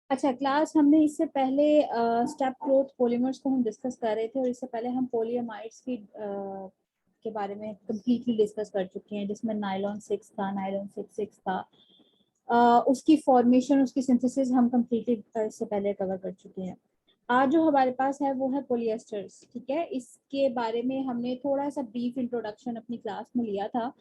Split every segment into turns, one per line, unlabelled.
अच्छा क्लास, हमने इससे पहले स्टेप ग्रोथ पॉलीमर्स को हम डिस्कस कर रहे थे और इससे पहले हम पॉलीएमाइड्स की के बारे में कम्प्लीटली डिस्कस कर चुके हैं, जिसमें नायलॉन 6 था, नायलॉन 6 था। उसकी फॉर्मेशन, उसकी सिंथेसिस हम कम्प्लीटली इससे पहले कवर कर चुके हैं। आज जो हमारे पास है वो है पॉलीएस्टर्स। ठीक है, इसके बारे में हमने थोड़ा सा ब्रीफ इंट्रोडक्शन अपनी क्लास में लिया था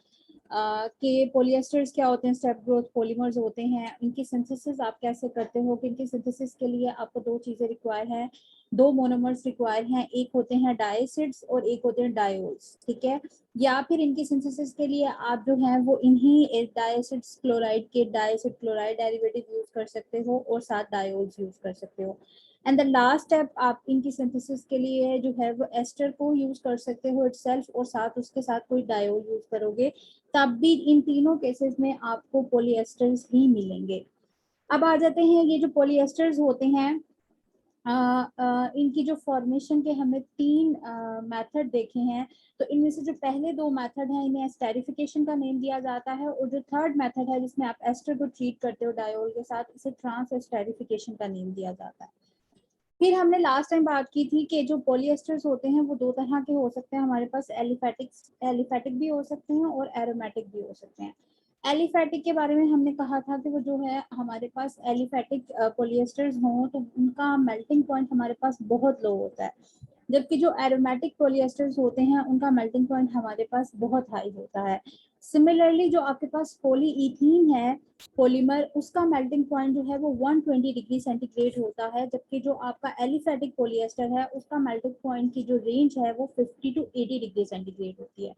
कि पॉलीएस्टर्स क्या होते हैं, स्टेप ग्रोथ पॉलीमर्स होते हैं, इनकी सिंथेसिस आप कैसे करते हो। कि इनकी सिंथेसिस के लिए आपको दो चीजें रिक्वायर हैं, दो मोनोमर्स रिक्वायर हैं, एक होते हैं डायसिड्स और एक होते हैं डायोल्स। ठीक है, या फिर इनकी सिंथेसिस के लिए आप जो है वो इन्हीं डायसिड्स क्लोराइड के डायसिड क्लोराइड डेरिवेटिव यूज कर सकते हो और साथ डायोल्स यूज कर सकते हो। एंड द लास्ट स्टेप आप इनकी सिंथेसिस के लिए जो है वो एस्टर को यूज कर सकते हो इटसेल्फ, और साथ उसके साथ कोई डायोल यूज करोगे, तब भी इन तीनों केसेस में आपको पॉलीएस्टर्स ही मिलेंगे। अब आ जाते हैं, ये जो पॉलीएस्टर्स होते हैं इनकी जो फॉर्मेशन के हमने तीन मेथड देखे हैं। तो इनमें से जो पहले दो मेथड हैं, इन्हें एस्टेरिफिकेशन का नेम दिया जाता है, और जो थर्ड मेथड है जिसमें आप एस्टर को ट्रीट करते हो डायोल के साथ, इसे ट्रांस एस्टेरिफिकेशन का नेम दिया जाता है। फिर हमने लास्ट टाइम बात की थी कि जो पॉलीएस्टर्स होते हैं वो दो तरह के हो सकते हैं हमारे पास, एलिफेटिक भी हो सकते हैं और एरोमेटिक भी हो सकते हैं। एलिफेटिक के बारे में हमने कहा था कि वो जो है हमारे पास एलिफेटिक पॉलीएस्टर्स हों तो उनका मेल्टिंग पॉइंट हमारे पास बहुत लो होता है, जबकि जो एरोमेटिक पॉलीएस्टर्स होते हैं उनका मेल्टिंग पॉइंट हमारे पास बहुत हाई होता है। सिमिलरली जो आपके पास पॉलीइथीन है पॉलीमर, उसका मेल्टिंग पॉइंट जो है वो 120 डिग्री सेंटीग्रेड होता है, जबकि जो आपका एलिफेटिक पॉलीएस्टर है उसका मेल्टिंग पॉइंट की जो रेंज है वो 50 टू 80 डिग्री सेंटीग्रेड होती है।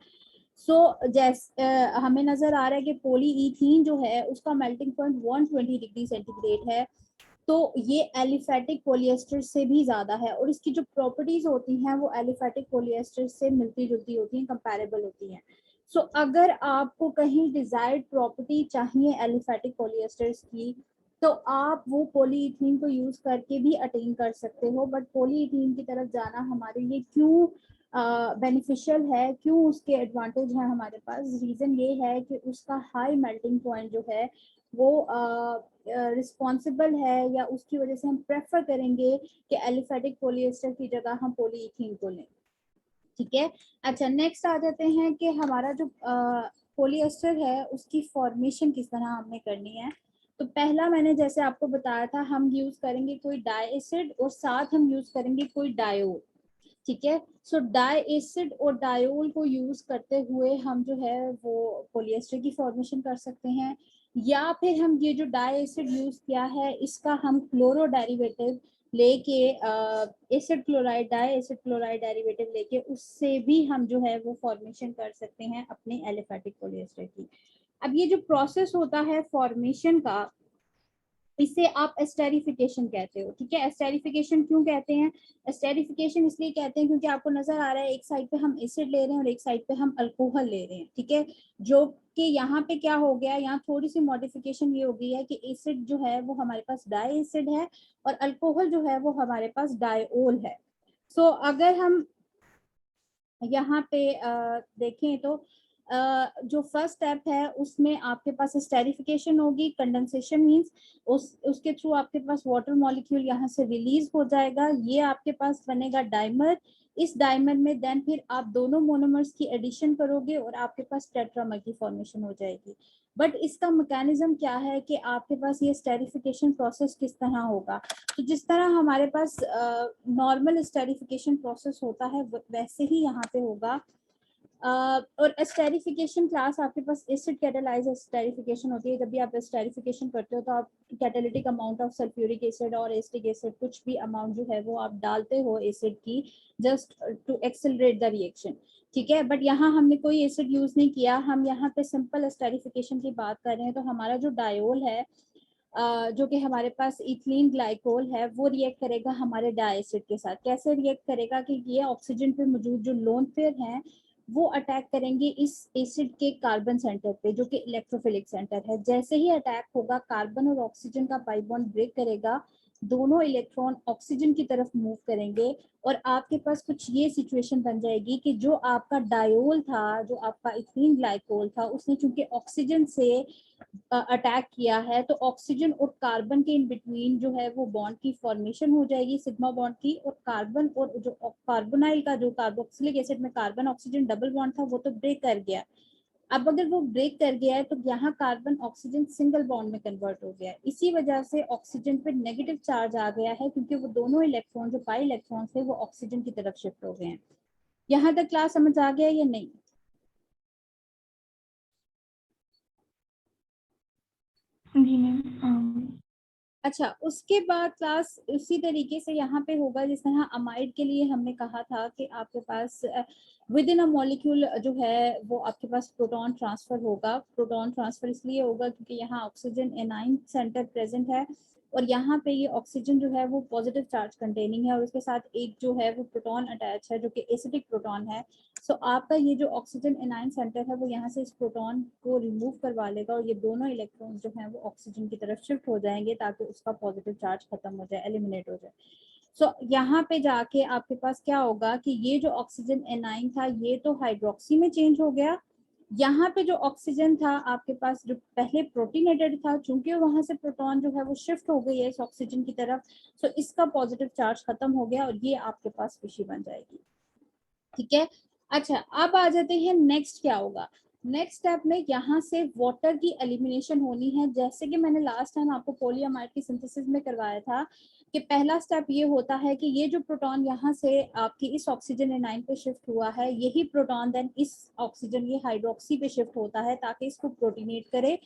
जैसे हमें नजर आ रहा है कि पॉलीइथीन जो है उसका मेल्टिंग पॉइंट 120 डिग्री सेंटीग्रेड है, तो ये एलिफेटिक पॉलीएस्टर से भी ज्यादा है, और इसकी जो प्रॉपर्टीज होती हैं वो एलिफेटिक पॉलीएस्टर से मिलती जुलती होती हैं, कंपैरेबल होती हैं। अगर आपको कहीं डिजायर्ड प्रॉपर्टी चाहिए एलिफेटिक पॉलीएस्टर्स की, तो आप वो पॉलीइथीन को यूज करके भी अटेन कर सकते हो, बट पॉलीइथीन की तरफ जाना हमारे लिए क्यों बेनिफिशियल है, क्यों उसके एडवांटेज है हमारे पास, रीजन ये है कि उसका हाई मेल्टिंग पॉइंट जो है वो रिस्पॉन्सिबल है, या उसकी वजह से हम प्रेफर करेंगे कि एलिफेटिक पॉलीएस्टर की जगह हम पॉलीइथीन को लें। ठीक है, अच्छा नेक्स्ट आ जाते हैं कि हमारा जो पॉलीएस्टर है उसकी फॉर्मेशन किस तरह हमने करनी है। तो पहला मैंने जैसे आपको बताया था, हम यूज करेंगे कोई डाई एसिड और साथ हम यूज करेंगे कोई डायोल। ठीक है, डाई एसिड और डायोल को यूज करते हुए हम जो है वो पॉलीएस्टर की फॉर्मेशन कर सकते हैं, या फिर हम ये जो डाई एसिड यूज किया है इसका हम क्लोरो डेरिवेटिव लेके acid chloride di acid chloride derivative लेके उससे भी हम जो है वो फॉर्मेशन कर सकते हैं अपने एलिफेटिक पॉलीएस्टर की। अब ये जो प्रोसेस होता है फॉर्मेशन का, इसे आप एस्टेरिफिकेशन कहते हो। ठीक है, एस्टेरिफिकेशन क्यों कहते हैं? एस्टेरिफिकेशन इसलिए कहते हैं क्योंकि आपको नजर आ रहा है एक साइड पे हम एसिड ले रहे हैं और एक साइड पे हम अल्कोहल ले रहे हैं। ठीक है, जो कि यहाँ पे क्या हो गया, यहाँ थोड़ी सी मॉडिफिकेशन ये हो गई है कि एसिड जो है वो हमारे पास डाई एसिड है और अल्कोहल जो है वो हमारे पास डायोल है। अगर हम यहाँ पे देखें तो जो फर्स्ट स्टेप है उसमें आपके पास स्टेरिफिकेशन होगी, कंडेंसेशन मींस उसके थ्रू आपके पास वाटर मॉलिक्यूल यहाँ से रिलीज हो जाएगा, ये आपके पास बनेगा डाइमर। इस डाइमर में देन फिर आप दोनों मोनोमर्स की एडिशन करोगे और आपके पास टेट्रामर की फॉर्मेशन हो जाएगी। बट इसका मैकेनिज्म क्या है कि आपके पास ये स्टेरिफिकेशन प्रोसेस किस तरह होगा। तो जिस तरह हमारे पास नॉर्मल स्टेरिफिकेशन प्रोसेस होता है वैसे ही यहाँ पे होगा। और एस्टेरिफिकेशन क्लास आपके पास एसिड कैटालाइज एस्टेरिफिकेशन होती है। जब भी आप एस्टेरिफिकेशन करते हो तो आप catalytic amount of sulphuric acid और एसिटिक एसिड कुछ भी अमाउंट जो है वो आप डालते हो एसिड की, just to accelerate the reaction. ठीक है, बट यहाँ हमने कोई एसिड यूज नहीं किया, हम यहाँ पे सिंपल एस्टेरिफिकेशन की बात कर रहे हैं। तो हमारा जो डायोल है जो कि हमारे पास इथिलीन ग्लाइकोल है, वो रिएक्ट करेगा हमारे डाई एसिड के साथ। कैसे रिएक्ट करेगा कि ये ऑक्सीजन पे मौजूद जो लोन पेयर हैं वो अटैक करेंगे इस एसिड के कार्बन सेंटर पे, जो कि इलेक्ट्रोफिलिक सेंटर है। जैसे ही अटैक होगा, कार्बन और ऑक्सीजन का पाई बॉन्ड ब्रेक करेगा, दोनों इलेक्ट्रॉन ऑक्सीजन की तरफ मूव करेंगे और आपके पास कुछ ये सिचुएशन बन जाएगी कि जो आपका डायोल था, जो आपका इथीन ग्लाइकोल था, उसने चूंकि ऑक्सीजन से अटैक किया है, तो ऑक्सीजन और कार्बन के इन बिटवीन जो है वो बॉन्ड की फॉर्मेशन हो जाएगी, सिग्मा बॉन्ड की, और कार्बन और जो कार्बोनाइल का, जो कार्बोक्सिलिक एसिड में कार्बन ऑक्सीजन डबल बॉन्ड था, वो तो ब्रेक कर गया। अब अगर वो ब्रेक कर गया है तो यहाँ कार्बन ऑक्सीजन सिंगल बॉन्ड में कन्वर्ट हो गया है। इसी वजह से ऑक्सीजन पे नेगेटिव चार्ज आ गया है, क्योंकि वो दोनों इलेक्ट्रॉन जो पाई इलेक्ट्रॉन थे वो ऑक्सीजन की तरफ शिफ्ट हो गए हैं। यहाँ तक क्लास समझ आ गया या नहीं?
जी मैम।
अच्छा, उसके बाद क्लास उसी तरीके से यहाँ पे होगा जिस तरह अमाइड के लिए हमने कहा था कि आपके पास विद इन अ मॉलिक्यूल जो है वो आपके पास प्रोटॉन ट्रांसफर होगा। प्रोटॉन ट्रांसफर इसलिए होगा क्योंकि यहाँ ऑक्सीजन एनाइन सेंटर प्रेजेंट है और यहाँ पे ये ऑक्सीजन जो है वो पॉजिटिव चार्ज कंटेनिंग है और उसके साथ एक जो है वो प्रोटॉन अटैच है जो कि एसिडिक प्रोटॉन है। सो आपका ये जो ऑक्सीजन एनाइन सेंटर है वो यहाँ से इस प्रोटॉन को रिमूव करवा लेगा और ये दोनों इलेक्ट्रॉन जो हैं वो ऑक्सीजन की तरफ शिफ्ट हो जाएंगे ताकि उसका पॉजिटिव चार्ज खत्म हो जाए, एलिमिनेट हो जाए। सो यहाँ पे जाके आपके पास क्या होगा कि ये जो ऑक्सीजन एनाइन था ये तो हाइड्रोक्सी में चेंज हो गया। यहाँ पे जो ऑक्सीजन था आपके पास जो पहले प्रोटीनेटेड था, चूंकि वहां से प्रोटॉन जो है वो शिफ्ट हो गई है इस ऑक्सीजन की तरफ, सो इसका पॉजिटिव चार्ज खत्म हो गया और ये आपके पास फिशी बन जाएगी। ठीक है। अच्छा, अब आ जाते हैं नेक्स्ट क्या होगा। नेक्स्ट स्टेप में यहाँ से वाटर की एलिमिनेशन होनी है। जैसे कि मैंने लास्ट टाइम आपको पॉलीअमाइड की सिंथेसिस में करवाया था कि पहला स्टेप ये होता है कि ये जो प्रोटॉन यहाँ से आपकी इस ऑक्सीजन एनाइन पे शिफ्ट हुआ है, यही प्रोटॉन देन इस ऑक्सीजन ये हाइड्रोक्सी पे शिफ्ट होता है ताकि इसको प्रोटीनेट करे।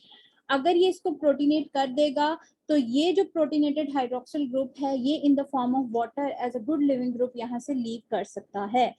अगर ये इसको प्रोटीनेट कर देगा तो ये जो प्रोटीनेटेड हाइड्रोक्सिल ग्रुप है ये in the form of water as a good leaving group यहाँ से लीव कर सकता है।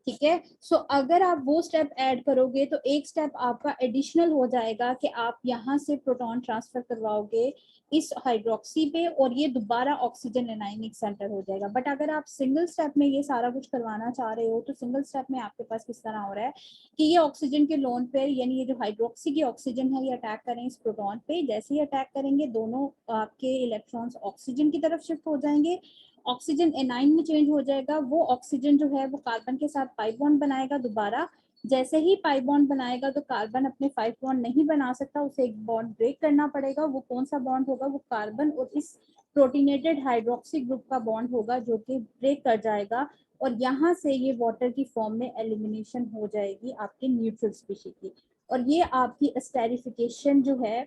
ठीक है। सो अगर आप वो स्टेप ऐड करोगे तो एक स्टेप आपका एडिशनल हो जाएगा कि आप यहाँ से प्रोटॉन ट्रांसफर करवाओगे इस हाइड्रोक्सी पे और ये दोबारा ऑक्सीजन एनायनिक सेंटर हो जाएगा। बट अगर आप सिंगल स्टेप में ये सारा कुछ करवाना चाह रहे हो तो सिंगल स्टेप में आपके पास किस तरह हो रहा है कि ये ऑक्सीजन के लोन पेयर यानी ये जो हाइड्रोक्सी की ऑक्सीजन है ये अटैक करें इस प्रोटॉन पे। जैसे ही अटैक करेंगे दोनों आपके इलेक्ट्रॉन्स ऑक्सीजन की तरफ शिफ्ट हो जाएंगे, ऑक्सीजन एनाइन में चेंज हो जाएगा। वो ऑक्सीजन जो है वो कार्बन के साथ पाई बॉन्ड बनाएगा दोबारा। जैसे ही पाई बॉन्ड बनाएगा तो कार्बन अपने 5 बॉन्ड नहीं बना सकता, उसे एक बॉन्ड ब्रेक करना पड़ेगा। वो कौन सा बॉन्ड होगा? वो कार्बन और इस प्रोटीनेटेड हाइड्रोक्सी ग्रुप का बॉन्ड होगा जो कि ब्रेक कर जाएगा और यहाँ से ये वाटर की फॉर्म में एलिमिनेशन हो जाएगी आपके न्यूट्रल स्पीशीज की। और ये आपकी एस्टेरिफिकेशन जो है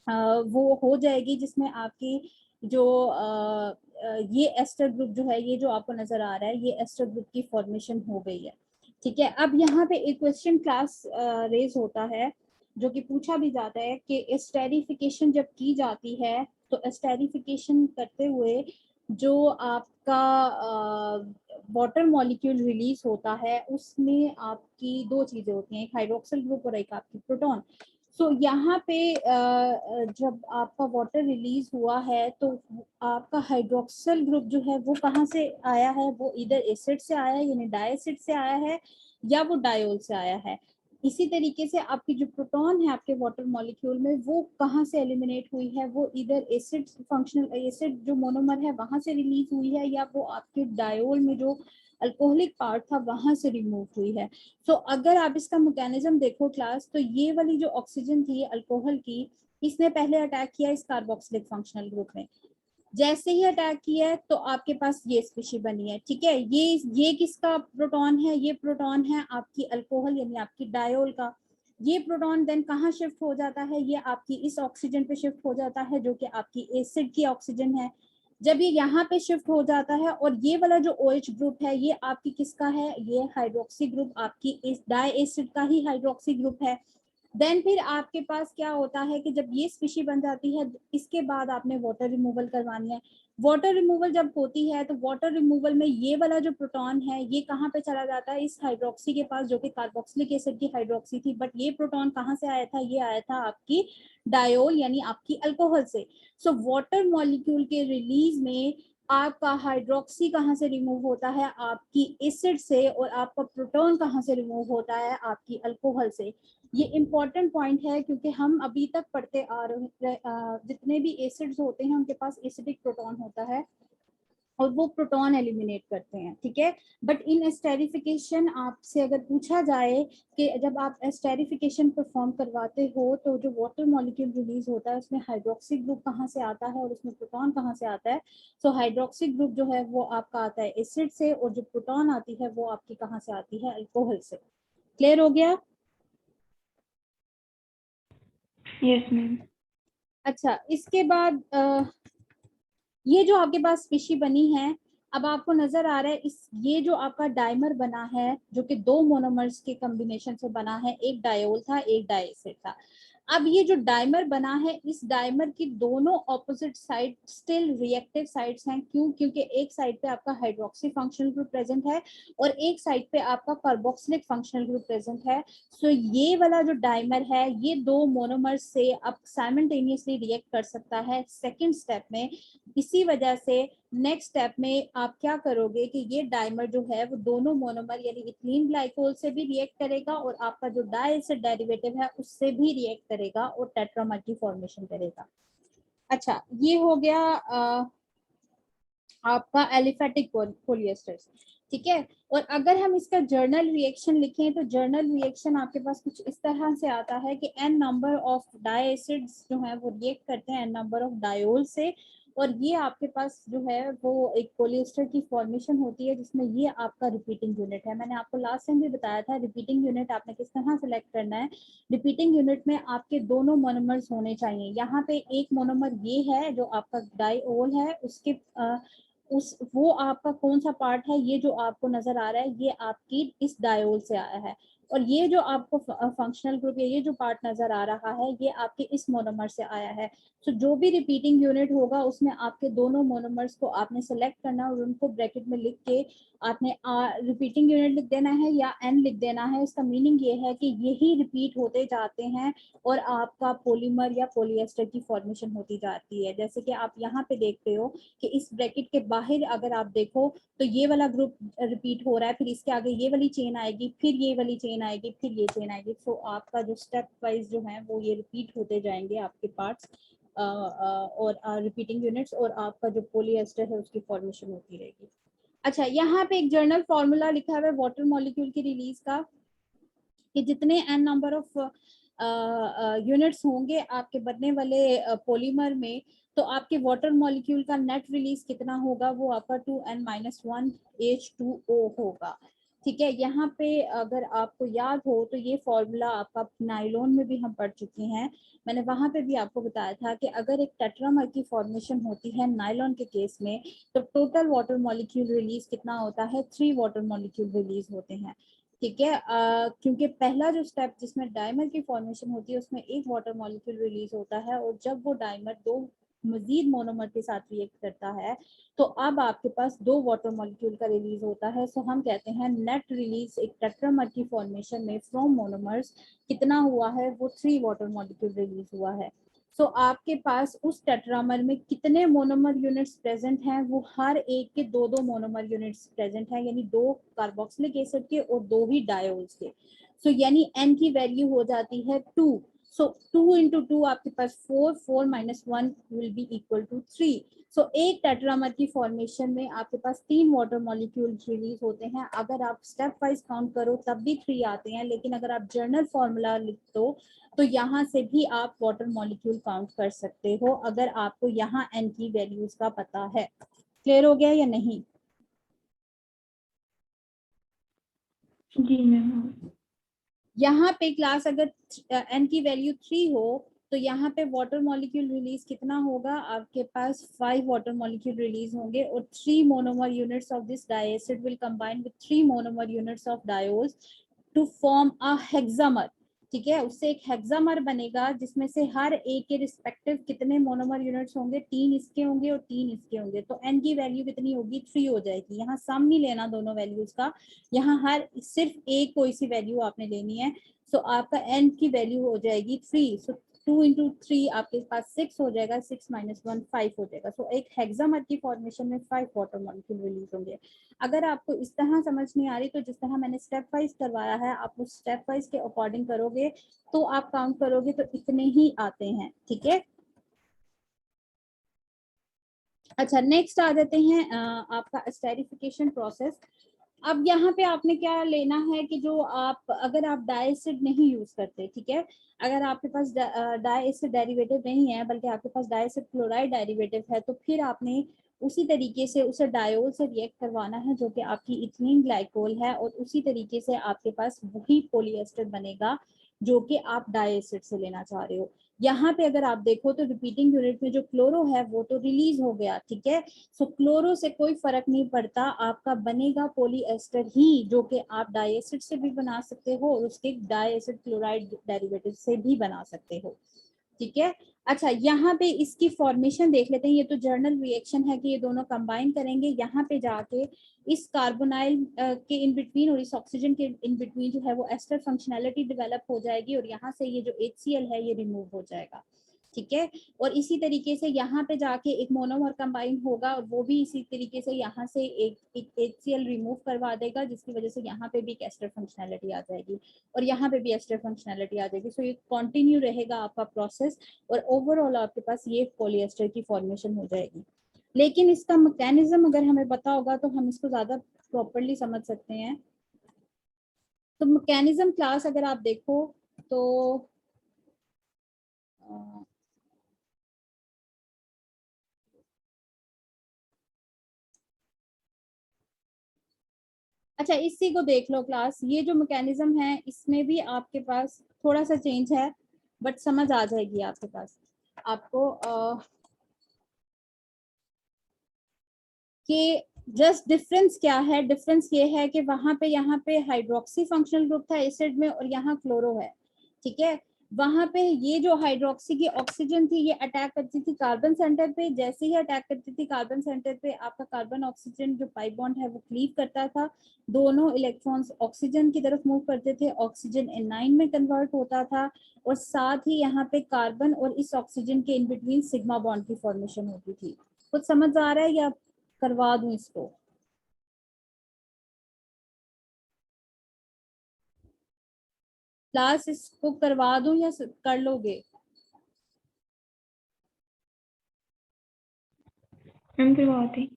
वो हो जाएगी जिसमें आपकी जो ये एस्टर ग्रुप जो है ये जो आपको नजर आ रहा है ये एस्टर ग्रुप की फॉर्मेशन हो गई है। ठीक है। अब यहाँ पे एक क्वेश्चन क्लास रेज होता है जो कि पूछा भी जाता है कि एस्टेरिफिकेशन जब की जाती है तो एस्टेरिफिकेशन करते हुए जो आपका वाटर मॉलिक्यूल रिलीज होता है उसमें आपकी दो चीजें होती हैं, एक हाइड्रोक्सिल ग्रुप और एक आपकी प्रोटॉन। सो यहाँ पे जब आपका वाटर रिलीज हुआ है तो आपका हाइड्रोक्सिल ग्रुप जो है वो कहाँ से आया है? वो इधर एसिड से आया है यानी डाई एसिड से आया है या वो डायोल से आया है। इसी तरीके से आपकी जो प्रोटॉन है आपके वाटर मॉलिक्यूल में वो कहाँ से एलिमिनेट हुई है? वो इधर एसिड फंक्शनल एसिड जो मोनोमर है वहां से रिलीज हुई है या वो आपके डायोल में जो अल्कोहलिक पार्ट था वहां से रिमूव हुई है। तो अगर आप इसका मैकेनिज्म देखो क्लास तो ये वाली जो ऑक्सीजन थी अल्कोहल की, इसने पहले अटैक किया इस कार्बोक्सिलिक फंक्शनल ग्रुप में। जैसे ही अटैक किया है तो आपके पास ये स्पीशी बनी है। ठीक है। ये किसका प्रोटॉन है? ये प्रोटॉन है आपकी अल्कोहल यानी आपकी डायोल का। ये प्रोटॉन देन कहाँ शिफ्ट हो जाता है? ये आपकी इस ऑक्सीजन पे शिफ्ट हो जाता है जो कि आपकी एसिड की ऑक्सीजन है। जब ये यहाँ पे शिफ्ट हो जाता है और ये वाला जो OH ग्रुप है ये आपकी किसका है? ये हाइड्रोक्सी ग्रुप आपकी इस डाई एसिड का ही हाइड्रोक्सी ग्रुप है। देन फिर आपके पास क्या होता है कि जब ये स्पीशी बन जाती है इसके बाद आपने वाटर रिमूवल करवानी है। वाटर रिमूवल जब होती है तो वाटर रिमूवल में ये वाला जो प्रोटॉन है ये कहाँ पे चला जाता है? इस हाइड्रोक्सी के पास जो कि कार्बोक्सिलिक एसिड की हाइड्रोक्सी थी। बट ये प्रोटॉन कहाँ से आया था? ये आया था आपकी डायोल यानी आपकी अल्कोहल से। सो वाटर मॉलिक्यूल के रिलीज में आपका हाइड्रोक्सी कहाँ से रिमूव होता है? आपकी एसिड से। और आपका प्रोटॉन कहाँ से रिमूव होता है? आपकी अल्कोहल से। ये इम्पोर्टेंट पॉइंट है क्योंकि हम अभी तक पढ़ते आ रहे जितने भी एसिड्स होते हैं उनके पास एसिडिक प्रोटॉन होता है और वो प्रोटॉन एलिमिनेट करते हैं, ठीक है। बट इन एस्टेरिफिकेशन आपसे अगर पूछा जाए कि जब आप एस्टेरिफिकेशन परफॉर्म करवाते हो तो जो वाटर मॉलिक्यूल रिलीज होता है उसमें हाइड्रोक्सी ग्रुप कहाँ से आता है और उसमें प्रोटॉन कहाँ से आता है। सो हाइड्रोक्सी ग्रुप जो है वो आपका आता है एसिड से और जो प्रोटॉन आती है वो आपकी कहाँ से आती है, अल्कोहल से। क्लियर हो गया?
Yes ma'am.
अच्छा, इसके बाद ये जो आपके पास स्पीशी बनी है, अब आपको नजर आ रहा है इस ये जो आपका डाइमर बना है जो कि दो मोनोमर्स के कॉम्बिनेशन से बना है, एक डायोल था एक डाइएसिड था। अब ये जो डाइमर बना है इस डाइमर की दोनों opposite side still reactive sides हैं। क्यों? क्योंकि एक साइड पे आपका हाइड्रोक्सी फंक्शनल ग्रुप प्रेजेंट है और एक साइड पे आपका कार्बोक्सिलिक फंक्शनल ग्रुप प्रेजेंट है। सो ये वाला जो डाइमर है ये दो मोनोमर्स से अब साइमल्टेनियसली रिएक्ट कर सकता है सेकेंड स्टेप में। इसी वजह से नेक्स्ट स्टेप में आप क्या करोगे कि ये डाइमर जो है वो दोनों मोनोमर यानी इथिलीन ग्लाइकोल से भी रिएक्ट करेगा और आपका जो डाइएसिड डेरिवेटिव है उससे भी रिएक्ट करेगा और टेट्रामर की फॉर्मेशन करेगा। अच्छा, ये हो गया आपका एलिफेटिक पॉलिएस्टर्स, ठीक है। और अगर हम इसका जर्नल रिएक्शन लिखें तो जर्नल रिएक्शन आपके पास कुछ इस तरह से आता है कि n नंबर ऑफ डाइएसिड्स जो है वो रिएक्ट करते हैं n नंबर ऑफ डायोल से और ये आपके पास जो है वो एक पॉलिएस्टर की फॉर्मेशन होती है जिसमें ये आपका रिपीटिंग यूनिट है। मैंने आपको लास्ट टाइम भी बताया था रिपीटिंग यूनिट आपने किस तरह सेलेक्ट करना है। रिपीटिंग यूनिट में आपके दोनों मोनोमर्स होने चाहिए। यहाँ पे एक मोनोमर ये है जो आपका डाइओल है, उसके उस वो आपका कौन सा पार्ट है, ये जो आपको नजर आ रहा है ये आपकी इस डायोल से आया है और ये जो आपको फंक्शनल ग्रुप ये जो पार्ट नजर आ रहा है ये आपके इस मोनोमर से आया है। तो जो भी रिपीटिंग यूनिट होगा उसमें आपके दोनों मोनोमर्स को आपने सेलेक्ट करना और उनको ब्रैकेट में लिख के आपने रिपीटिंग यूनिट लिख देना है या एन लिख देना है। इसका मीनिंग ये है कि यही रिपीट होते जाते हैं और आपका पॉलीमर या पॉलिएस्टर की फॉर्मेशन होती जाती है। जैसे कि आप यहाँ पे देखते हो कि इस ब्रैकेट के बाहर अगर आप देखो तो ये वाला ग्रुप रिपीट हो रहा है, फिर इसके आगे ये वाली चेन आएगी, फिर ये वाली चेन आएगी, फिर ये चेन आएगी। तो आपका जो स्टेप वाइज जो है वो ये रिपीट होते जाएंगे आपके पार्ट्स और रिपीटिंग यूनिट्स और आपका जो पॉलिएस्टर है उसकी फॉर्मेशन होती रहेगी। अच्छा, यहाँ पे एक जर्नल फॉर्मूला लिखा हुआ है वाटर मॉलिक्यूल की रिलीज का कि जितने n नंबर ऑफ यूनिट्स होंगे आपके बनने वाले पॉलीमर में तो आपके वाटर मॉलिक्यूल का नेट रिलीज कितना होगा, वो आपका 2n-1 H2O होगा, ठीक है। यहाँ पे अगर आपको याद हो तो ये फॉर्मूला आपका नाइलॉन में भी हम पढ़ चुके हैं। मैंने वहां पे भी आपको बताया था कि अगर एक टेट्रामर की फॉर्मेशन होती है नाइलॉन के केस में तो टोटल वाटर मॉलिक्यूल रिलीज कितना होता है, 3 वाटर मॉलिक्यूल रिलीज होते हैं, ठीक है। क्योंकि पहला जो स्टेप जिसमें डाइमर की फॉर्मेशन होती है उसमें एक वाटर मॉलिक्यूल रिलीज होता है और जब वो डाइमर दो मजीद मोनोमर के साथ रिएक्ट करता है तो अब आपके पास 2 वाटर मॉलिक्यूल का रिलीज होता है। सो हम कहते हैं नेट रिलीज एक टेट्रामर की फॉर्मेशन में फ्रॉम मोनोमर्स कितना हुआ है, वो 3 वाटर मॉलिक्यूल रिलीज हुआ है। सो आपके पास उस टेट्रामर में कितने मोनोमर यूनिट्स प्रेजेंट हैं, वो हर एक के 2-2 मोनोमर यूनिट्स प्रेजेंट हैं, यानी 2 कार्बोक्सिलिक एसिड के और 2 ही डायोल्स के। सो यानी n की वैल्यू हो जाती है 2। सो 2 into 2 आपके पास 4, 4 minus 1 will be equal to 3। सो एक टेट्रामर की फॉर्मेशन में आपके पास 3 वाटर मॉलिक्यूल रिलीज होते हैं। अगर आप स्टेप वाइज काउंट करो तब भी 3 आते हैं, लेकिन अगर आप जर्नल फॉर्मूला लिख दो तो यहाँ से भी आप वाटर मॉलिक्यूल काउंट कर सकते हो अगर आपको यहाँ n की वैल्यूज का पता है। क्लियर हो गया या नहीं?
जी मैम।
यहाँ पे क्लास अगर n की वैल्यू 3 हो तो यहाँ पे वाटर मॉलिक्यूल रिलीज कितना होगा, आपके पास 5 वाटर मॉलिक्यूल रिलीज होंगे और 3 monomer units of this diacid will combine with 3 monomer units of diols to form a hexamer, ठीक है। उससे एक हेक्सामर बनेगा जिसमें से हर एक के रिस्पेक्टिव कितने मोनोमर यूनिट्स होंगे, 3 इसके होंगे और 3 इसके होंगे। तो n की वैल्यू कितनी होगी, 3 हो जाएगी। यहाँ सम नहीं लेना दोनों वैल्यूज का, यहाँ हर सिर्फ एक कोई सी वैल्यू आपने लेनी है। सो आपका n की वैल्यू हो जाएगी 3। सो 2 इंटू 3 आपके पास 6 हो जाएगा, 6 माइनस 1 5 हो जाएगा। सो एक हेक्सामर की फॉर्मेशन में 5 वाटर मॉलिक्यूल रिलीज होंगे। अगर आपको इस तरह समझ नहीं आ रही तो जिस तरह मैंने स्टेप वाइज करवाया है आप उस स्टेप वाइज के अकॉर्डिंग करोगे तो आप काउंट करोगे तो इतने ही आते हैं, ठीक है। अच्छा नेक्स्ट आ जाते हैं आपका एस्टेरिफिकेशन प्रोसेस। अब यहाँ पे आपने क्या लेना है कि जो आप अगर आप डाई एसिड नहीं यूज करते, ठीक है, अगर आपके पास डाई एसिड डेरिवेटिव नहीं है बल्कि आपके पास डाई एसिड क्लोराइड डेरिवेटिव है तो फिर आपने उसी तरीके से उसे डायोल से रिएक्ट करवाना है जो कि आपकी इथीलीन ग्लाइकोल है, और उसी तरीके से आपके पास वही पॉलीएस्टर बनेगा जो कि आप डाई एसिड से लेना चाह रहे हो। यहाँ पे अगर आप देखो तो रिपीटिंग यूनिट में जो क्लोरो है वो तो रिलीज हो गया, ठीक है। सो क्लोरो से कोई फर्क नहीं पड़ता, आपका बनेगा पॉलीएस्टर ही जो कि आप डाई एसिड से भी बना सकते हो और उसके डाई एसिड क्लोराइड डेरिवेटिव से भी बना सकते हो, ठीक है। अच्छा यहाँ पे इसकी फॉर्मेशन देख लेते हैं। ये तो जर्नल रिएक्शन है कि ये दोनों कंबाइन करेंगे, यहाँ पे जाके इस कार्बोनाइल के इन बिटवीन और इस ऑक्सीजन के इन बिटवीन जो है वो एस्टर फंक्शनैलिटी डेवलप हो जाएगी और यहाँ से ये जो HCl है ये रिमूव हो जाएगा, ठीक है। और इसी तरीके से यहाँ पे जाके एक मोनोमर कंबाइन होगा और वो भी इसी तरीके से यहाँ से एक HCl रिमूव करवा देगा जिसकी वजह से यहाँ पे भी एक एस्टर फंक्शनैलिटी आ जाएगी और यहाँ पे भी एस्टर फंक्शनैलिटी आ जाएगी। सो ये कंटिन्यू रहेगा आपका प्रोसेस और ओवरऑल आपके पास ये पॉलीएस्टर की फॉर्मेशन हो जाएगी। लेकिन इसका मैकेनिज्म अगर हमें पता होगा तो हम इसको ज्यादा प्रॉपरली समझ सकते हैं। तो मैकेनिज्म क्लास अगर आप देखो तो अच्छा इसी को देख लो क्लास, ये जो मैकेनिज्म है इसमें भी आपके पास थोड़ा सा चेंज है बट समझ आ जाएगी आपके पास। आपको कि जस्ट डिफरेंस क्या है, डिफरेंस ये है कि वहां पे यहाँ पे हाइड्रोक्सी फंक्शनल ग्रुप था एसिड में और यहाँ क्लोरो है, ठीक है। वहां पे ये जो हाइड्रोक्सी की ऑक्सीजन थी ये अटैक करती थी कार्बन सेंटर पे, जैसे ही अटैक करती थी कार्बन सेंटर पे आपका कार्बन ऑक्सीजन जो पाई बॉन्ड है वो क्लीव करता था, दोनों इलेक्ट्रॉन्स ऑक्सीजन की तरफ मूव करते थे, ऑक्सीजन एनाइन में कन्वर्ट होता था और साथ ही यहाँ पे कार्बन और इस ऑक्सीजन के इन बिटवीन सिग्मा बॉन्ड की फॉर्मेशन होती थी। कुछ समझ आ रहा है या करवा दूं इसको? क्लास इसको करवा दूं या कर लोगे?
मैम करवाते।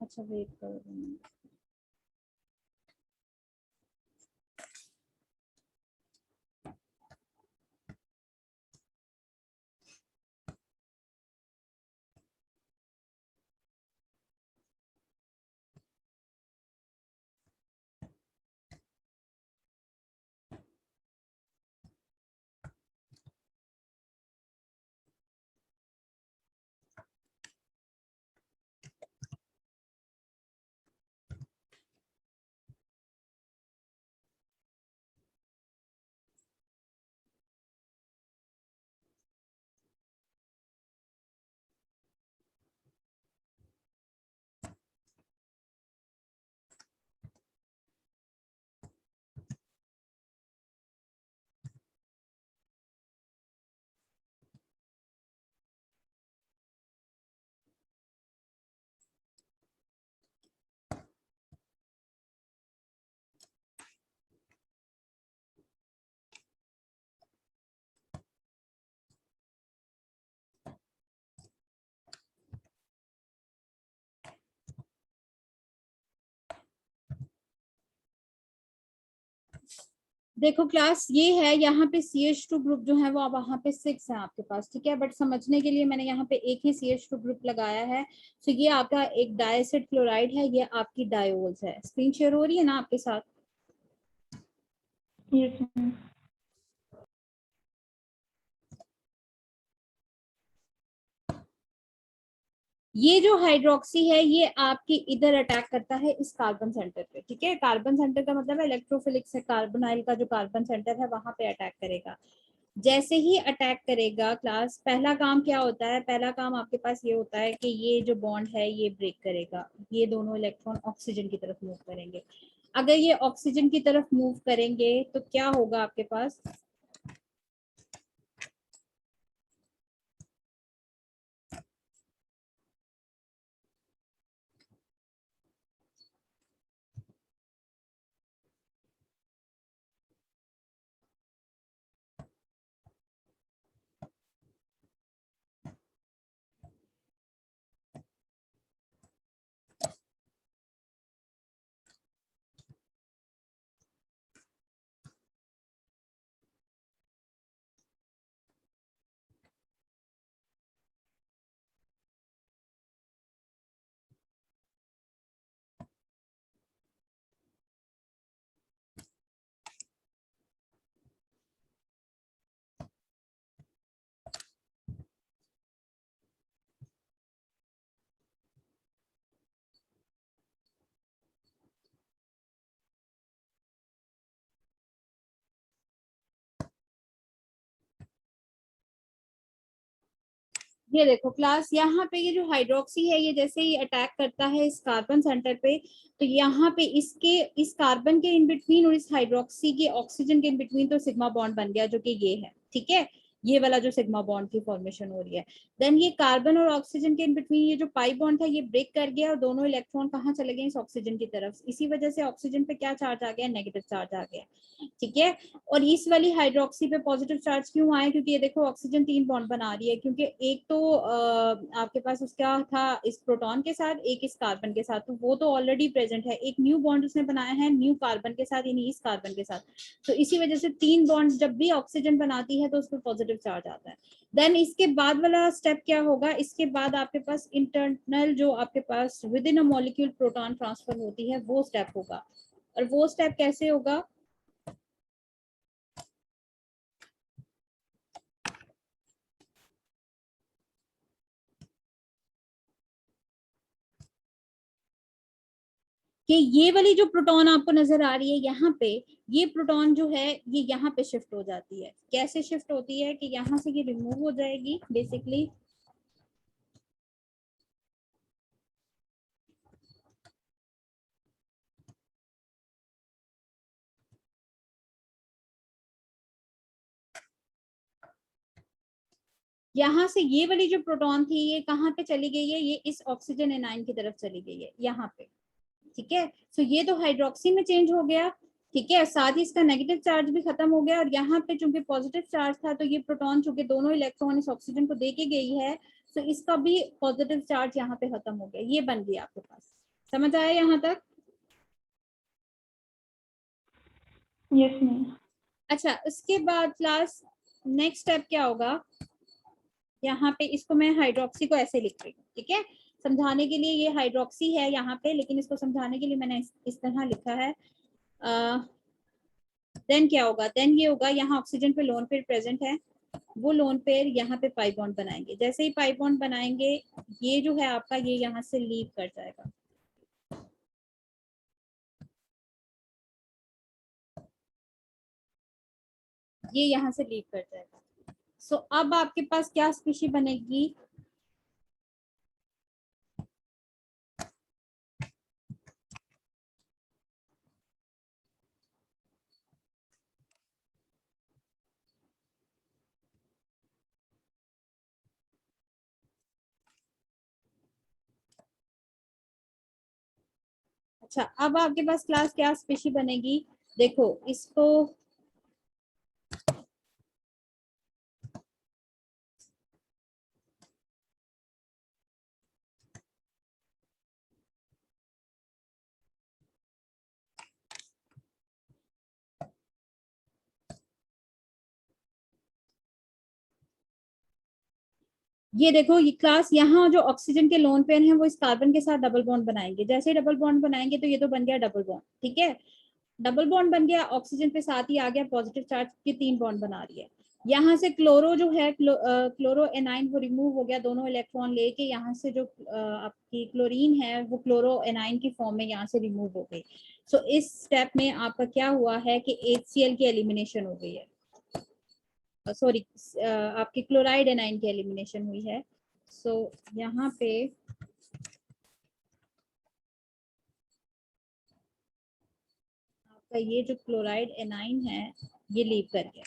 अच्छा वेट करो। देखो क्लास ये है, यहाँ पे CH2 ग्रुप जो है वो अब वहाँ पे 6 है आपके पास, ठीक है। बट समझने के लिए मैंने यहाँ पे एक ही CH2 ग्रुप लगाया है। तो ये आपका एक डाइएसिड क्लोराइड है, ये आपकी डायोल्स है। स्क्रीन शेयर हो रही है ना आपके साथ?
Yes ma'am.
ये जो हाइड्रोक्सी है ये आपकी इधर अटैक करता है इस कार्बन सेंटर पे, ठीक है। कार्बन सेंटर का मतलब है इलेक्ट्रोफिलिक से कार्बोनाइल का जो कार्बन सेंटर है वहां पे अटैक करेगा। जैसे ही अटैक करेगा क्लास, पहला काम क्या होता है, पहला काम आपके पास ये होता है कि ये जो बॉन्ड है ये ब्रेक करेगा, ये दोनों इलेक्ट्रॉन ऑक्सीजन की तरफ मूव करेंगे। अगर ये ऑक्सीजन की तरफ मूव करेंगे तो क्या होगा आपके पास, ये देखो क्लास, यहाँ पे ये जो हाइड्रोक्सी है, ये जैसे ही अटैक करता है इस कार्बन सेंटर पे, तो यहाँ पे इसके, इस कार्बन के इन बिटवीन और इस हाइड्रोक्सी के ऑक्सीजन के इन बिटवीन तो सिग्मा बॉन्ड बन गया, जो कि ये है, ठीक है, ये वाला जो सिग्मा बॉन्ड की फॉर्मेशन हो रही है। देन ये कार्बन और ऑक्सीजन के इन बिटवीन ये जो पाई बॉन्ड था ये ब्रेक कर गया और दोनों इलेक्ट्रॉन कहाँ चले गए, इस ऑक्सीजन की तरफ। इसी वजह से ऑक्सीजन पे क्या चार्ज आ गया, नेगेटिव चार्ज आ गया, ठीक है। और इस वाली हाइड्रोक्सी पे पॉजिटिव चार्ज क्यों आए, क्योंकि ये देखो ऑक्सीजन 3 बॉन्ड बना रही है, क्योंकि एक तो आपके पास उसका था इस प्रोटॉन के साथ, एक इस कार्बन के साथ, तो वो तो ऑलरेडी प्रेजेंट है, एक न्यू बॉन्ड उसने बनाया है न्यू कार्बन के साथ, यानी इस कार्बन के साथ। तो इसी वजह से 3 बॉन्ड जब भी ऑक्सीजन बनाती है तो उस पर पॉजिटिव चार्ज आता है। देन इसके बाद वाला स्टेप क्या होगा, इसके बाद आपके पास इंटरनल जो आपके पास within a molecule proton transfer होती है वो स्टेप होगा। और वो स्टेप कैसे होगा, कि ये वाली जो प्रोटॉन आपको नजर आ रही है यहाँ पे, ये प्रोटॉन जो है ये यहाँ पे शिफ्ट हो जाती है। कैसे शिफ्ट होती है कि यहाँ से ये रिमूव हो जाएगी बेसिकली, यहाँ से ये वाली जो प्रोटॉन थी ये कहाँ पे चली गई है, ये इस ऑक्सीजन एनाइन की तरफ चली गई है यहाँ पे, ठीक है। सो ये तो हाइड्रोक्सी में चेंज हो गया, ठीक है, साथ ही इसका नेगेटिव चार्ज भी खत्म हो गया, और यहाँ पे चूंकि पॉजिटिव चार्ज था तो ये प्रोटॉन चूंकि दोनों इलेक्ट्रॉन इस ऑक्सीजन को देके गई है, तो इसका भी पॉजिटिव चार्ज यहाँ पे खत्म हो गया, ये बन गया आपके पास। समझ आया यहाँ तक?
Yes ma'am.
अच्छा, उसके बाद क्लास नेक्स्ट स्टेप क्या होगा, यहाँ पे इसको मैं हाइड्रोक्सी को ऐसे लिख रही हूँ, ठीक है, समझाने के लिए, ये हाइड्रोक्सी है यहाँ पे, लेकिन इसको समझाने के लिए मैंने इस तरह लिखा है। देन क्या होगा, देन ये होगा, यहाँ ऑक्सीजन पे लोन पेयर प्रेजेंट है, वो लोन पेयर यहाँ पे पाई बॉन्ड बनाएंगे, जैसे ही पाई बॉन्ड बनाएंगे ये जो है आपका ये यहाँ से लीव कर जाएगा, ये यहाँ से लीव कर जाएगा। सो अब आपके पास क्या स्पीशी बनेगी, अच्छा अब आपके पास क्लास क्या स्पीशी बनेगी, देखो इसको, ये देखो ये क्लास, यहाँ जो ऑक्सीजन के लोन पेयर हैं वो इस कार्बन के साथ डबल बॉन्ड बनाएंगे, जैसे ही डबल बॉन्ड बनाएंगे तो ये तो बन गया डबल बॉन्ड, ठीक है, डबल बॉन्ड बन गया, ऑक्सीजन पे साथ ही आ गया पॉजिटिव चार्ज की 3 बॉन्ड बना रही है। यहाँ से क्लोरो जो है क्लोरो एनाइन वो रिमूव हो गया, दोनों इलेक्ट्रॉन लेके यहाँ से जो आपकी क्लोरीन है वो क्लोरो एनाइन की फॉर्म में यहाँ से रिमूव हो गई। सो इस स्टेप में आपका क्या हुआ है कि HCl की एलिमिनेशन हो गई है। सॉरी आपकी क्लोराइड एनाइन की एलिमिनेशन हुई है। सो यहाँ पे आपका ये जो क्लोराइड एनाइन है ये लीव कर गया,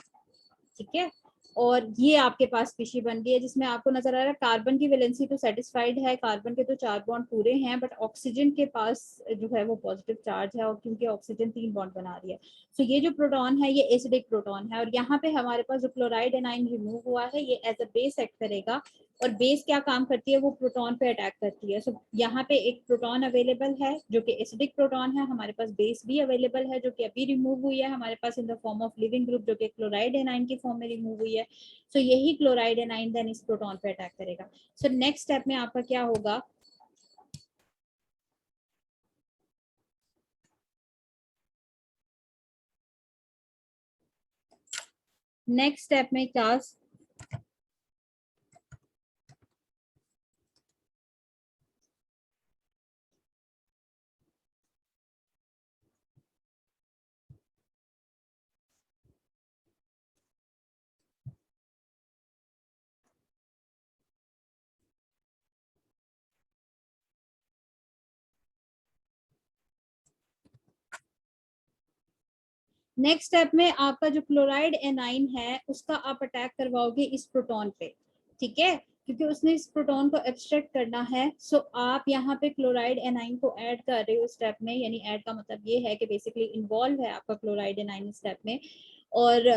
ठीक है। और ये आपके पास स्पीशी बन गई है जिसमें आपको नजर आ रहा है कार्बन की वैलेंसी तो सेटिस्फाइड है, कार्बन के तो 4 बॉन्ड पूरे हैं, बट ऑक्सीजन के पास जो है वो पॉजिटिव चार्ज है, और क्योंकि ऑक्सीजन 3 बॉन्ड बना रही है, तो ये जो प्रोटॉन है ये एसिडिक प्रोटॉन है। और यहाँ पे हमारे पास जो क्लोराइड एनाइन रिमूव हुआ है ये एज अ बेस एक्ट करेगा, और बेस क्या काम करती है, वो प्रोटॉन पे अटैक करती है। सो यहाँ पे एक प्रोटॉन अवेलेबल है जो कि एसिडिक प्रोटॉन है, हमारे पास बेस भी अवेलेबल है जो कि अभी रिमूव हुई है हमारे पास in the form of leaving group, जो कि क्लोराइड एनाइन की फॉर्म में रिमूव हुई है। सो यही क्लोराइड एनाइन देन इस प्रोटॉन पे अटैक करेगा। सो नेक्स्ट स्टेप में आपका क्या होगा, नेक्स्ट स्टेप में क्लास नेक्स्ट स्टेप में आपका जो क्लोराइड एनाइन है उसका आप अटैक करवाओगे इस प्रोटॉन पे, ठीक है, क्योंकि उसने इस प्रोटॉन को एब्स्ट्रैक्ट करना है। सो आप यहाँ पे क्लोराइड एनाइन को ऐड कर रहे हो स्टेप में, यानी ऐड का मतलब ये है कि बेसिकली इन्वॉल्व है आपका क्लोराइड एनाइन स्टेप में, और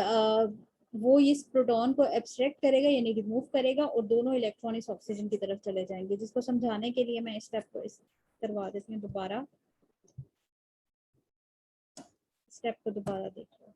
वो इस प्रोटॉन को एब्स्ट्रैक्ट करेगा यानी रिमूव करेगा, और दोनों इलेक्ट्रॉन इस ऑक्सीजन की तरफ चले जाएंगे, जिसको समझाने के लिए मैं इस स्टेप को करवा देती हूँ दोबारा, स्टेप को दोबारा देखो।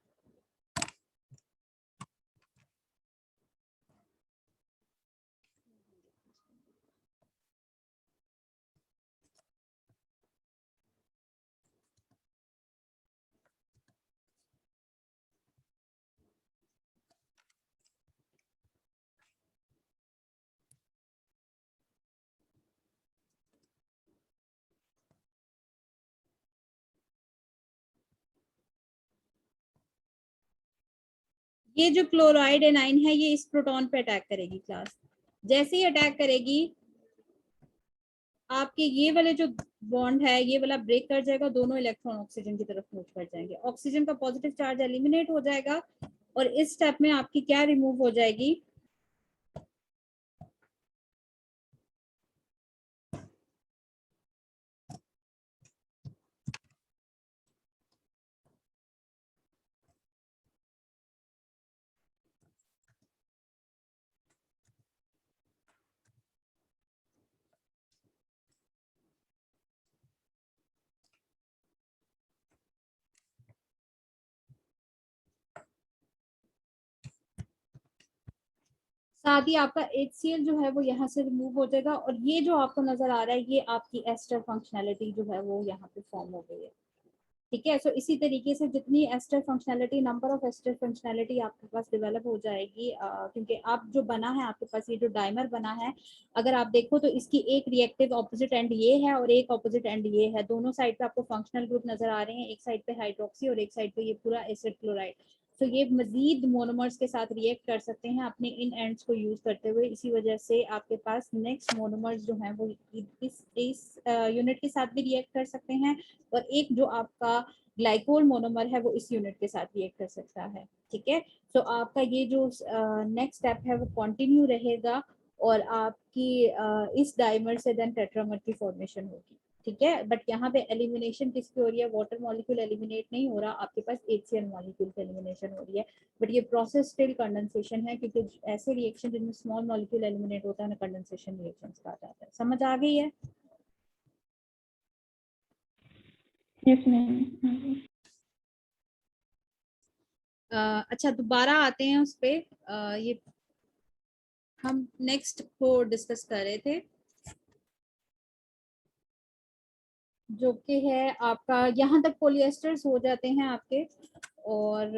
ये जो क्लोराइड एनाइन है ये इस प्रोटॉन पे अटैक करेगी क्लास, जैसे ही अटैक करेगी आपके ये वाले जो बॉन्ड है ये वाला ब्रेक कर जाएगा, दोनों इलेक्ट्रॉन ऑक्सीजन की तरफ मूव कर जाएंगे, ऑक्सीजन का पॉजिटिव चार्ज एलिमिनेट हो जाएगा, और इस स्टेप में आपकी क्या रिमूव हो जाएगी, साथ ही आपका HCl जो है वो यहाँ से रिमूव हो जाएगा, और ये जो आपको नजर आ रहा है ये आपकी एस्टर फंक्शनैलिटी जो है वो यहाँ पे फॉर्म हो गई है, ठीक है। सो इसी तरीके से जितनी ester functionality, number of ester functionality आपके पास डेवलप हो जाएगी, क्योंकि आप जो बना है आपके पास ये जो डाइमर बना है, अगर आप देखो तो इसकी एक रिएक्टिव ऑपोजिट एंड ये है और एक ऑपोजिट एंड ये है, दोनों साइड पे आपको फंक्शनल ग्रुप नजर आ रहे हैं, एक साइड पे हाइड्रोक्सी और एक साइड पे ये पूरा एसिड क्लोराइड। तो ये मजीद मोनोमर्स के साथ रिएक्ट कर सकते हैं अपने इन एंड्स को यूज करते हुए, इसी वजह से आपके पास नेक्स्ट मोनोमर्स जो हैं वो इस यूनिट के साथ भी रिएक्ट कर सकते हैं, और एक जो आपका ग्लाइकोल मोनोमर है वो इस यूनिट के साथ रिएक्ट कर सकता है, ठीक है। तो आपका ये जो नेक्स्ट स्टेप है वो कंटिन्यू रहेगा, और आपकी इस डाइमर से देन टेट्रामर की फॉर्मेशन होगी, ठीक है। बट यहाँ पे एलिमिनेशन किसकी हो रही है, वाटर मॉलिक्यूल एलिमिनेट नहीं हो रहा, आपके पास HCl मॉलिक्यूल की एलिमिनेशन हो रही है, बट ये प्रोसेस स्टिल कंडेंसेशन है, क्योंकि ऐसे रिएक्शन जिनमें स्मॉल मॉलिक्यूल एलिमिनेट होता है ना कंडेंसेशन रिएक्शन कहा जाता है। समझ आ गई है?
Yes ma'am.
अच्छा दोबारा आते हैं उस पे, ये हम नेक्स्ट को डिस्कस कर रहे थे जो कि है आपका, यहाँ तक पॉलिएस्टर्स हो जाते हैं आपके, और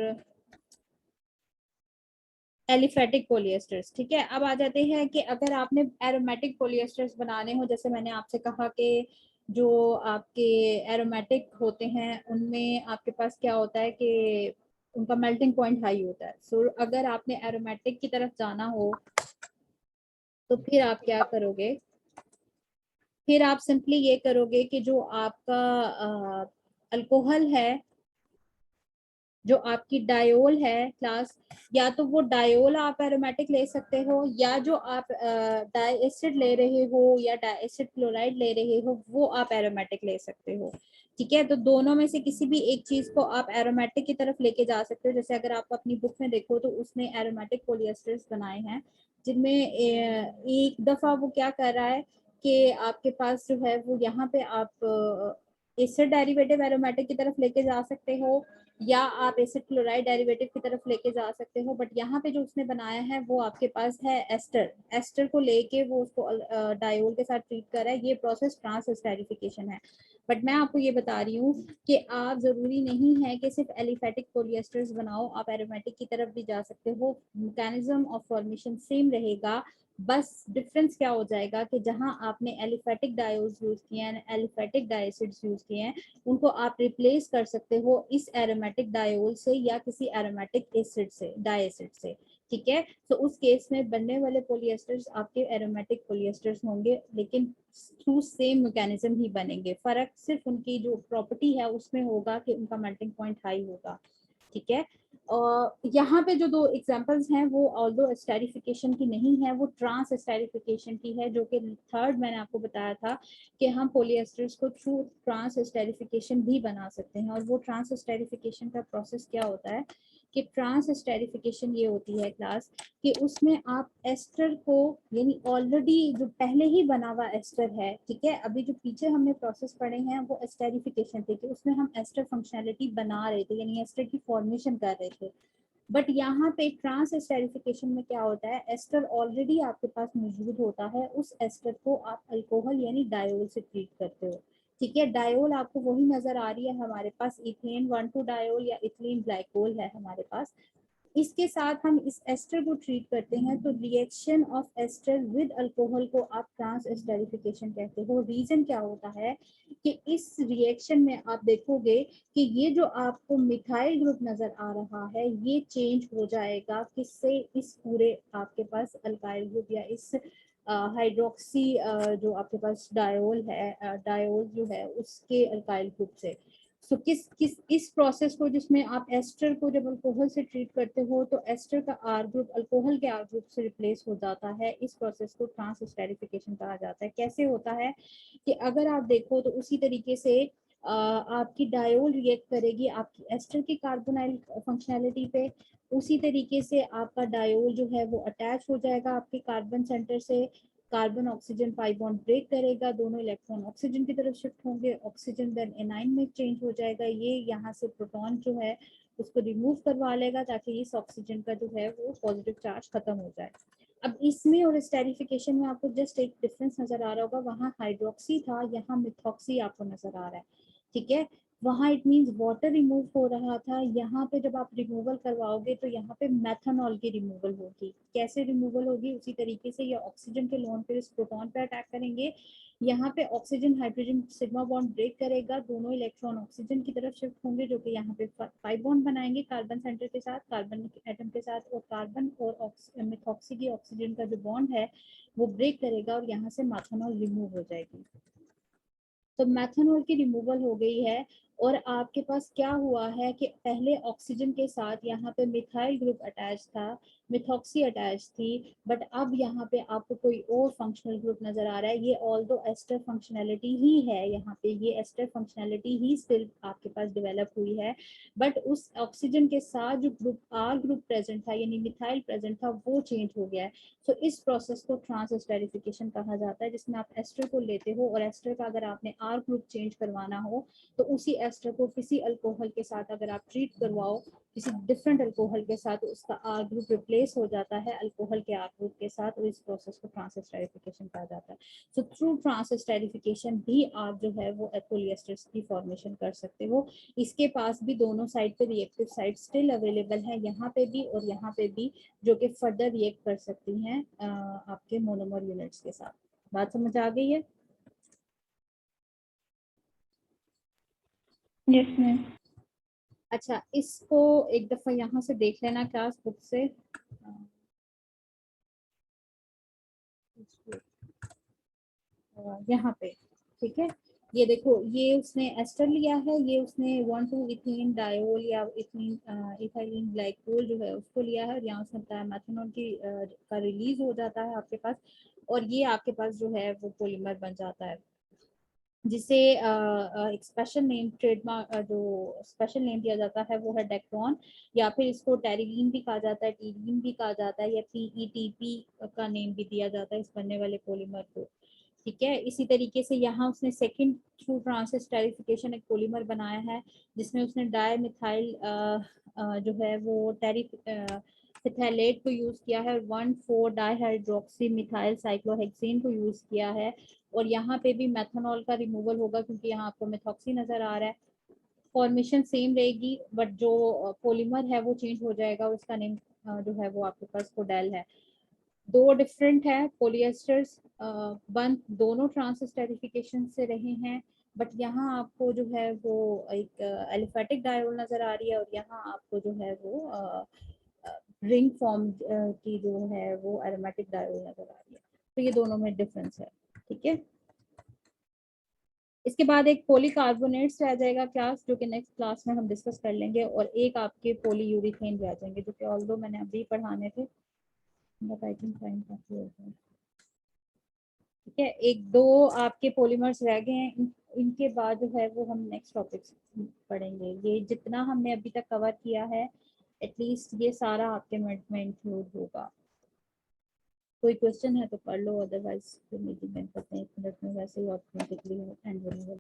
एलिफेटिक पॉलिएस्टर्स, ठीक है। अब आ जाते हैं कि अगर आपने एरोमेटिक पॉलिएस्टर्स बनाने हो, जैसे मैंने आपसे कहा कि जो आपके एरोमेटिक होते हैं उनमें आपके पास क्या होता है कि उनका मेल्टिंग पॉइंट हाई होता है। सो अगर आपने एरोमेटिक की तरफ जाना हो तो फिर आप क्या करोगे, फिर आप सिंपली ये करोगे कि जो आपका अल्कोहल है, जो आपकी डायोल है क्लास, या तो वो डायोल आप एरोमेटिक ले सकते हो, या जो आप डाई एसिड ले रहे हो या डाई एसिड क्लोराइड ले रहे हो वो आप एरोमेटिक ले सकते हो। ठीक है, तो दोनों में से किसी भी एक चीज को आप एरोमेटिक की तरफ लेके जा सकते हो। जैसे अगर आप अपनी बुक में देखो तो उसने एरोमेटिक पॉलिएस्टर्स बनाए हैं, जिनमें एक दफा वो क्या कर रहा है कि आपके पास जो है वो यहाँ पे आप एसिड डेरिवेटिव एरोमेटिक की तरफ लेके जा सकते हो, या आप एसिड क्लोराइड डेरिवेटिव की तरफ लेके जा सकते हो। बट यहाँ पे जो उसने बनाया है वो आपके पास है एस्टर, एस्टर को लेके वो उसको डायोल के साथ ट्रीट कर रहा है। ये प्रोसेस ट्रांस एस्टेरिफिकेशन है। बट मैं आपको ये बता रही हूँ कि आप जरूरी नहीं है कि सिर्फ एलिफेटिक पॉलिएस्टर्स बनाओ, आप एरोमेटिक की तरफ भी जा सकते हो। मैकेनिज्म ऑफ फॉर्मेशन सेम रहेगा, बस डिफरेंस क्या हो जाएगा कि जहां आपने एलिफेटिक डायोल्स यूज किए हैं, एलिफेटिक डायसिड्स यूज किए हैं, उनको आप रिप्लेस कर सकते हो इस एरोमेटिक डायोल से या किसी एरोमेटिक एसिड से, डायसिड से। ठीक है, तो उस केस में बनने वाले पॉलिएस्टर्स आपके एरोमेटिक पॉलिएस्टर्स होंगे, लेकिन थ्रू सेम मैकेनिज्म ही बनेंगे। फर्क सिर्फ उनकी जो प्रॉपर्टी है उसमें होगा कि उनका मेल्टिंग पॉइंट हाई होगा। ठीक है, और यहाँ पे जो दो एग्जांपल्स हैं वो ऑल्दो एस्टेरिफिकेशन की नहीं है, वो ट्रांस एस्टेरिफिकेशन की है, जो कि थर्ड मैंने आपको बताया था कि हम पॉलिएस्टर्स को थ्रू ट्रांस एस्टेरिफिकेशन भी बना सकते हैं। और वो ट्रांस एस्टेरिफिकेशन का प्रोसेस क्या होता है कि ट्रांस एस्टेरिफिकेशन ये होती है क्लास कि उसमें आप एस्टर को, यानी ऑलरेडी जो पहले ही बना हुआ एस्टर है, ठीक है, अभी जो पीछे हमने प्रोसेस पढ़े हैं वो एस्टेरिफिकेशन थे कि उसमें हम एस्टर फंक्शनैलिटी बना रहे थे, यानी एस्टर की फॉर्मेशन कर रहे थे। बट यहाँ पे ट्रांस एस्टेरिफिकेशन में क्या होता है, एस्टर ऑलरेडी आपके पास मौजूद होता है, उस एस्टर को आप अल्कोहल यानी डायोल से ट्रीट करते हो। ठीक है, डायोल आपको वही नजर आ रही है हमारे पास, इथेन 1,2 डायोल या इथिलीन ग्लाइकोल है हमारे पास। इसके साथ हम इस एस्टर को ट्रीट करते हैं, तो reaction of ester with alcohol को आप ट्रांस एस्टेरिफिकेशन कहते हो। रीजन क्या होता है कि इस रिएक्शन में आप देखोगे कि ये जो आपको मिथाइल ग्रुप नजर आ रहा है ये चेंज हो जाएगा किससे, इस पूरे आपके पास अल्काइल ग्रुप या इस हाइड्रोक्सी जो आपके पास डायोल है, डायोल जो है उसके अल्काइल ग्रुप से। सो किस किस इस प्रोसेस को, जिसमें आप एस्टर को जब अल्कोहल से ट्रीट करते हो तो एस्टर का आर ग्रुप अल्कोहल के आर ग्रुप से रिप्लेस हो जाता है, इस प्रोसेस को ट्रांस एस्टेरिफिकेशन कहा जाता है। कैसे होता है कि अगर आप देखो तो उसी तरीके से आपकी डायोल रिएक्ट करेगी आपकी एस्टर की कार्बोनाइल फंक्शनैलिटी पे, उसी तरीके से आपका डायोल जो है वो अटैच हो जाएगा आपके कार्बन सेंटर से, carbon oxygen pi bond break करेगा, दोनों इलेक्ट्रॉन ऑक्सीजन की तरफ शिफ्ट होंगे, ऑक्सीजन देन एनाइन में चेंज हो जाएगा, ये यहाँ से प्रोटॉन जो है उसको रिमूव करवा लेगा ताकि इस ऑक्सीजन का जो है वो पॉजिटिव चार्ज खत्म हो जाए। अब इसमें और स्टेरिफिकेशन में आपको जस्ट एक डिफरेंस नजर आ रहा होगा, वहाँ हाइड्रोक्सी था, यहाँ मिथॉक्सी आपको नजर आ रहा है। ठीक है, वहाँ इट मींस वाटर रिमूव हो रहा था, यहाँ पे जब आप रिमूवल करवाओगे तो यहाँ पे मेथनॉल की रिमूवल होगी। कैसे रिमूवल होगी, उसी तरीके से ये ऑक्सीजन के लोन पे इस प्रोटॉन पे अटैक करेंगे, यहाँ पे oxygen hydrogen sigma bond break करेगा, दोनों इलेक्ट्रॉन ऑक्सीजन की तरफ शिफ्ट होंगे जो कि यहाँ पे पाई बॉन्ड बनाएंगे कार्बन सेंटर के साथ, कार्बन एटम के साथ, और कार्बन और मिथॉक्सी की ऑक्सीजन का जो बॉन्ड है वो ब्रेक करेगा और यहाँ से मेथनॉल रिमूव हो जाएगी। तो मेथनॉल की रिमूवल हो गई है, और आपके पास क्या हुआ है कि पहले ऑक्सीजन के साथ यहाँ पे मिथाइल ग्रुप अटैच था, मिथॉक्सी अटैच थी, बट अब यहाँ पे आपको कोई और फंक्शनल ग्रुप नजर आ रहा है। ये ऑल्दो एस्टर फंक्शनैलिटी ही है, यहाँ पे ये एस्टर फंक्शनैलिटी ही स्टिल आपके पास डेवलप हुई है, बट उस ऑक्सीजन के साथ जो ग्रुप आर ग्रुप प्रेजेंट था यानी मिथाइल प्रेजेंट था वो चेंज हो गया है। तो इस प्रोसेस को ट्रांस एस्टेरिफिकेशन कहा जाता है, जिसमें आप एस्टर को लेते हो और एस्टर का अगर आपने आर ग्रुप चेंज करवाना हो तो उसी एस्टर को किसी अल्कोहल के साथ अगर आप ट्रीट करवाओ, किसी डिफरेंट अल्कोहल के साथ, उसका आर ग्रुप रिप्लेस हो जाता है अल्कोहल के आर ग्रुप के साथ, और इस प्रोसेस को ट्रांस एस्टेरिफिकेशन कहा जाता है। सो थ्रू ट्रांस एस्टेरिफिकेशन भी आप जो है वो पॉलिएस्टर्स की फॉर्मेशन कर सकते हो। इसके पास भी दोनों साइड पे रिएक्टिव साइड स्टिल अवेलेबल है, यहाँ पे भी और यहाँ पे भी, जो कि फर्दर रिएक्ट कर सकती हैं आपके मोनोमर यूनिट्स के साथ। बात समझ आ गई है?
Yes ma'am.
अच्छा, इसको एक दफा यहाँ से देख लेना क्लास बुक से। यहाँ पे ठीक है, ये देखो, ये उसने एस्टर लिया है, ये उसने 1,2 इथीन डायोल या इथीन इथाइलिन ग्लाइकोल जो है उसको लिया है, और यहाँ उसने बताया मैथनॉल की का रिलीज हो जाता है आपके पास, और ये आपके पास जो है वो पॉलीमर बन जाता है, जिसे एक स्पेशल नेम ट्रेडमार्क जो स्पेशल नेम दिया जाता है वो है डेक्टोन, या फिर इसको टेरिलीन भी कहा जाता है, टीलीन भी कहा जाता है, या PETP का नेम भी दिया जाता है इस बनने वाले पॉलीमर को। ठीक है, इसी तरीके से यहाँ उसने सेकंड थ्रू ट्रांस टेरिफिकेशन एक पॉलीमर बनाया है, जिसमें उसने डाई मिथाइल जो है वो फिथाइलेट को यूज किया है, 1,4 डाईहाइड्रोक्सी मिथाइल साइक्लोहेक्सेन को यूज किया है, और यहाँ पे भी मेथनॉल का रिमूवल होगा क्योंकि यहाँ आपको मेथॉक्सी नजर आ रहा है। फॉर्मेशन सेम रहेगी बट जो पॉलीमर है वो चेंज हो जाएगा, उसका नेम जो है वो आपके पास कोडेल है। दो डिफरेंट है पॉलिएस्टर्स, बन दोनों ट्रांसस्टेरिफिकेशन से रहे हैं, बट यहाँ आपको जो है वो एक एलिफेटिक डायोल नजर आ रही है, और यहाँ आपको जो है वो रिंग फॉर्म की जो है वो एरोमेटिक डायोल नजर आ रही है। तो ये दोनों में डिफरेंस है। ठीक है, इसके बाद एक पॉलीकार्बोनेट्स रह जाएगा क्लास, जो कि नेक्स्ट क्लास में हम डिस्कस कर लेंगे, और एक आपके पॉलीयूरिथेन रह जाएंगे, जो कि ऑल्दो मैंने अभी पढ़ाने थे, बट आई थिंक टाइम काफी हो गया। ठीक है, एक दो आपके पॉलीमर्स रह गए हैं, इनके बाद जो है वो हम नेक्स्ट टॉपिक पढ़ेंगे। ये जितना हमने अभी तक कवर किया है एटलीस्ट ये सारा आपके मिनट में इंक्लूड होगा। कोई क्वेश्चन है तो पढ़ लो, अदरवाइज फिर मीटिंग करते हैं 1 मिनट में, वैसे ही ऑटोमेटिकली एंड होने